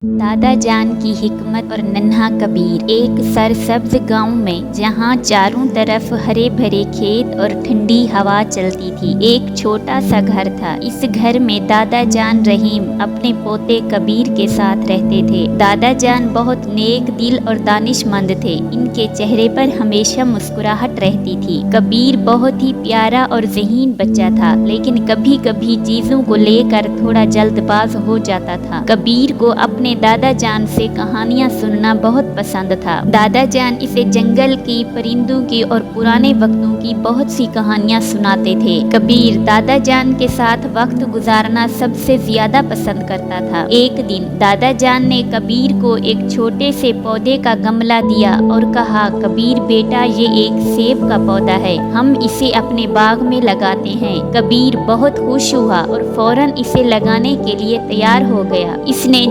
दादा जान की हिकमत और नन्हा कबीर। एक सरसब्ज गांव में जहां चारों तरफ हरे भरे खेत और ठंडी हवा चलती थी, एक छोटा सा घर था। इस घर में दादा जान रहीम अपने पोते कबीर के साथ रहते थे। दादा जान बहुत नेक दिल और दानिशमंद थे। इनके चेहरे पर हमेशा मुस्कुराहट रहती थी। कबीर बहुत ही प्यारा और ज़हीन बच्चा था, लेकिन कभी कभी चीज़ों को लेकर थोड़ा जल्दबाज हो जाता था। कबीर को अपने दादा जान से कहानियां सुनना बहुत पसंद था। दादा जान इसे जंगल की, परिंदों की और पुराने वक्तों की बहुत सी कहानियां सुनाते थे। कबीर दादा जान के साथ वक्त गुजारना सबसे ज्यादा पसंद करता था। एक दिन दादा जान ने कबीर को एक छोटे से पौधे का गमला दिया और कहा, कबीर बेटा, ये एक सेब का पौधा है, हम इसे अपने बाग में लगाते हैं। कबीर बहुत खुश हुआ और फौरन इसे लगाने के लिए तैयार हो गया। इसने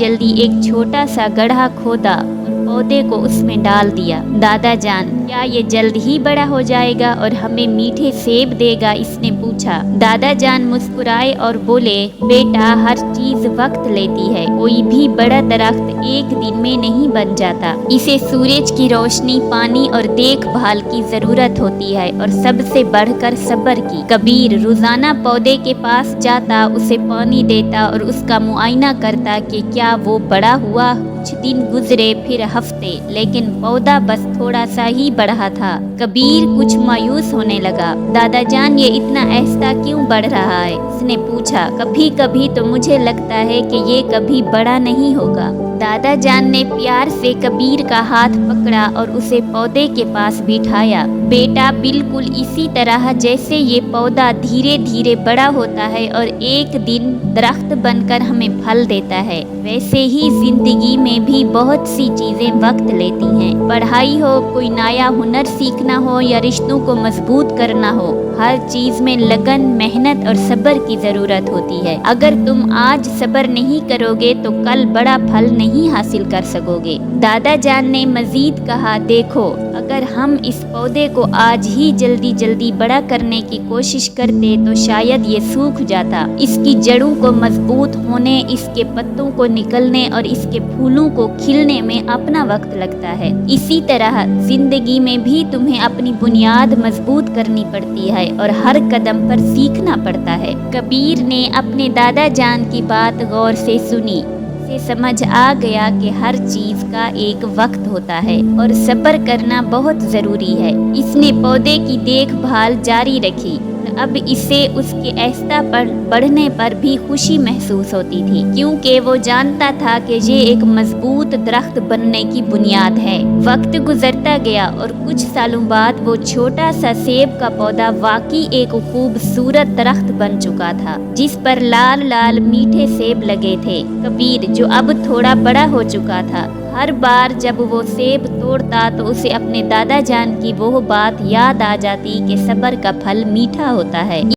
जल्दी एक छोटा सा गड्ढा खोदा और पौधे को उसमें डाल दिया। दादा जान, क्या ये जल्द ही बड़ा हो जाएगा और हमें मीठे सेब देगा? इसने पूछा। दादा जान मुस्कुराए और बोले, बेटा, हर चीज वक्त लेती है। कोई भी बड़ा दरख्त एक दिन में नहीं बन जाता। इसे सूरज की रोशनी, पानी और देखभाल की जरूरत होती है, और सबसे बढ़कर सब्र की। कबीर रोजाना पौधे के पास जाता, उसे पानी देता और उसका मुआयना करता कि क्या वो बड़ा हुआ। कुछ दिन गुजरे, फिर हफ्ते, लेकिन पौधा बस थोड़ा सा ही बढ़ा था। कबीर कुछ मायूस होने लगा। दादा जान, ये इतना आहिस्ता क्यों बढ़ रहा है? उसने पूछा। कभी कभी तो मुझे लगता है कि ये कभी बड़ा नहीं होगा। दादा जान ने प्यार से कबीर का हाथ पकड़ा और उसे पौधे के पास बिठाया। बेटा, बिल्कुल इसी तरह जैसे ये पौधा धीरे धीरे बड़ा होता है और एक दिन दरख्त बनकर हमें फल देता है, वैसे ही जिंदगी में भी बहुत सी चीजें वक्त लेती हैं। पढ़ाई हो, कोई नया हुनर सीखना हो या रिश्तों को मजबूत करना हो, हर चीज में लगन, मेहनत और सब्र की जरूरत होती है। अगर तुम आज सब्र नहीं करोगे तो कल बड़ा फल नहीं हासिल कर सकोगे। दादा जान ने मजीद कहा, देखो, अगर हम इस पौधे को आज ही जल्दी बड़ा करने की कोशिश करते तो शायद ये सूख जाता। इसकी जड़ों को मजबूत होने, इसके पत्तों को निकलने और इसके फूलों को खिलने में अपना वक्त लगता है। इसी तरह जिंदगी में भी तुम्हें अपनी बुनियाद मजबूत करनी पड़ती है और हर कदम पर सीखना पड़ता है। कबीर ने अपने दादा जान की बात गौर से सुनी। से समझ आ गया कि हर चीज का एक वक्त होता है और सब्र करना बहुत जरूरी है। इसने पौधे की देखभाल जारी रखी। अब इसे उसके आहिस्ता पर बढ़ने पर भी खुशी महसूस होती थी, क्योंकि वो जानता था कि ये एक मजबूत दरख्त बनने की बुनियाद है। वक्त गुजरता गया और कुछ सालों बाद वो छोटा सा सेब का पौधा वाकई एक खूबसूरत दरख्त बन चुका था, जिस पर लाल लाल मीठे सेब लगे थे। कबीर, जो अब थोड़ा बड़ा हो चुका था, हर बार जब वो सेब तोड़ता तो उसे अपने दादा जान की वो बात याद आ जाती कि सब्र का फल मीठा होता है।